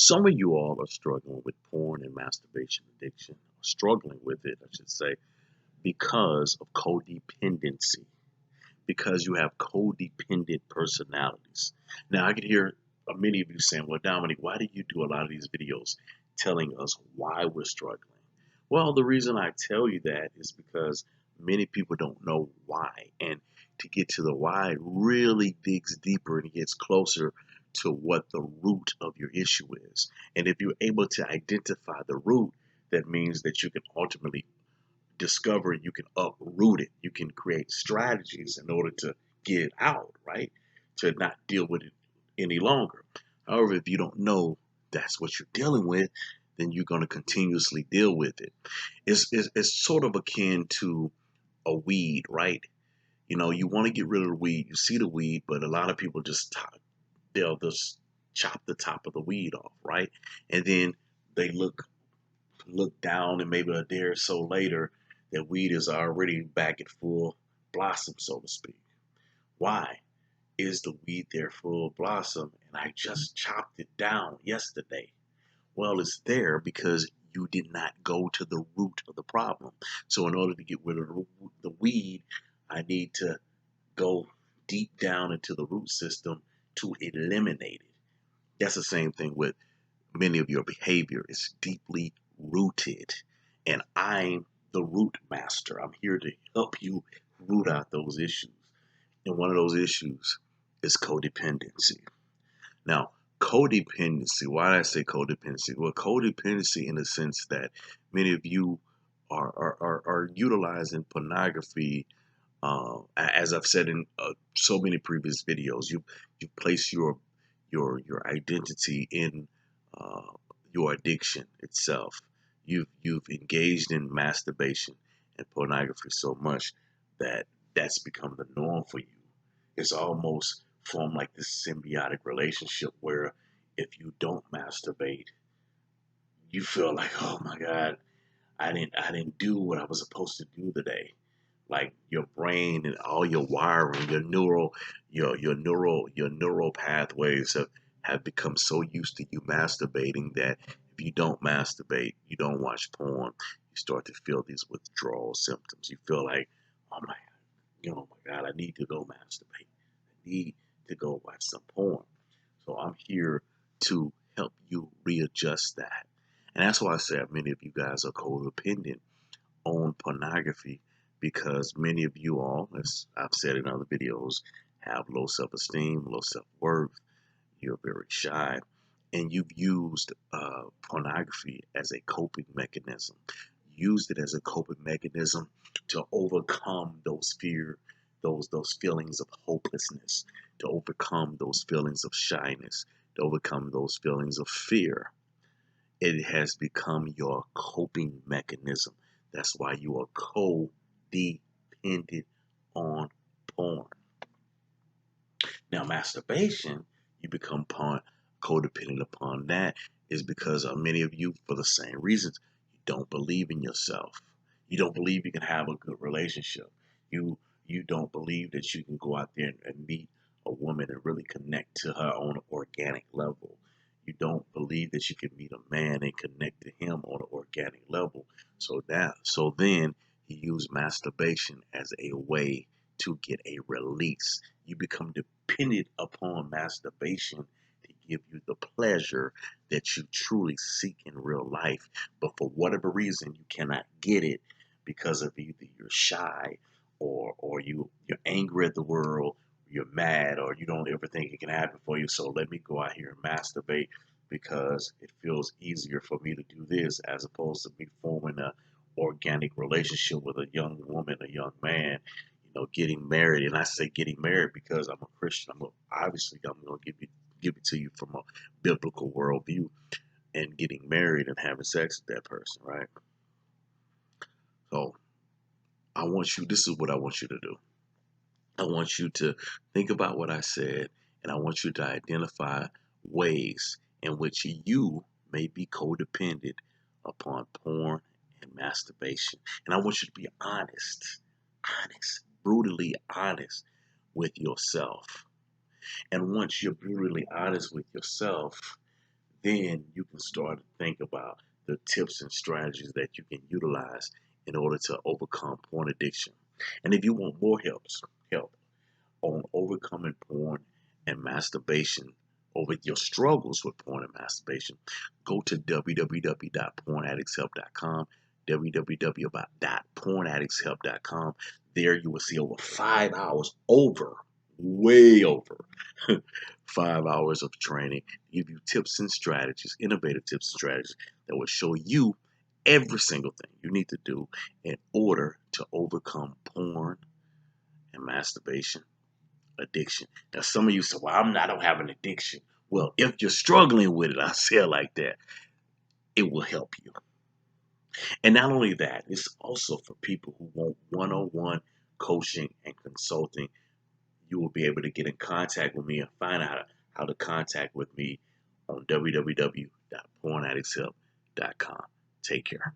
Some of you all are struggling with porn and masturbation addiction, or struggling with it, I should say, because of codependency, because you have codependent personalities. Now, I could hear many of you saying, well, Dominic, why do you do a lot of these videos telling us why we're struggling? Well, the reason I tell you that is because many people don't know why. And to get to the why, it really digs deeper and gets closer to what the root of your issue is. And if you're able to identify the root, that means that you can ultimately discover you can uproot it. You can create strategies in order to get it out, right? To not deal with it any longer. However, if you don't know that's what you're dealing with, then you're going to continuously deal with it. It's sort of akin to a weed, right? You know, you want to get rid of the weed. You see the weed, but a lot of people they'll just chop the top of the weed off, right? And then they look down, and maybe a day or so later, that weed is already back at full blossom, so to speak. Why? Is the weed there full blossom and I just chopped it down yesterday? Well, it's there because you did not go to the root of the problem. So in order to get rid of the weed, I need to go deep down into the root system to eliminate it. That's the same thing with many of your behavior. Is deeply rooted. And I'm the root master. I'm here to help you root out those issues. And one of those issues is codependency. Now, codependency, why did I say codependency? Well, codependency in the sense that many of you are utilizing pornography. As I've said in so many previous videos, you place your identity in uh, your addiction itself. You've engaged in masturbation and pornography so much that that's become the norm for you. It's almost formed like this symbiotic relationship where if you don't masturbate, you feel like, oh my God, I didn't do what I was supposed to do today. Like your brain and all your wiring, your neural pathways have become so used to you masturbating that if you don't masturbate, you don't watch porn, you start to feel these withdrawal symptoms. You feel like, oh my, oh my God, I need to go masturbate. I need to go watch some porn. So I'm here to help you readjust that. And that's why I said many of you guys are codependent on pornography because many of you all, as I've said in other videos, have low self esteem, low self worth. You're very shy, and you've used pornography as a coping mechanism. Used it as a coping mechanism to overcome those feelings of hopelessness, to overcome those feelings of shyness, to overcome those feelings of fear. It has become your coping mechanism. That's why you are codependent on porn. Now, masturbation, you become codependent upon that, is because of many of you, for the same reasons, you don't believe in yourself. You don't believe you can have a good relationship. You don't believe that you can go out there and meet a woman and really connect to her on an organic level. You don't believe that you can meet a man and connect to him on an organic level. So then he used masturbation as a way to get a release. You become dependent upon masturbation to give you the pleasure that you truly seek in real life. But for whatever reason, you cannot get it because of either you're shy or you're angry at the world, you're mad, or you don't ever think it can happen for you. So let me go out here and masturbate because it feels easier for me to do this as opposed to me forming a organic relationship with a young woman, a young man, getting married. And I say getting married because I'm a Christian. Obviously I'm going to give it to you from a biblical worldview, and getting married and having sex with that person, right? So this is what I want you to do. I want you to think about what I said, and I want you to identify ways in which you may be codependent upon porn and masturbation. And I want you to be honest, brutally honest with yourself. And once you're brutally honest with yourself, then you can start to think about the tips and strategies that you can utilize in order to overcome porn addiction. And if you want more help on overcoming porn and masturbation, over your struggles with porn and masturbation, go to www.pornaddictshelp.com, www.pornaddictshelp.com. There you will see over 5 hours, way over 5 hours of training, give you tips and strategies, innovative tips and strategies that will show you every single thing you need to do in order to overcome porn and masturbation addiction. Now, some of you say, well, I don't have an addiction. Well, if you're struggling with it, I say it like that, it will help you. And not only that, it's also for people who want one-on-one coaching and consulting. You will be able to get in contact with me and find out how to contact with me on www.pornaddictshelp.com. Take care.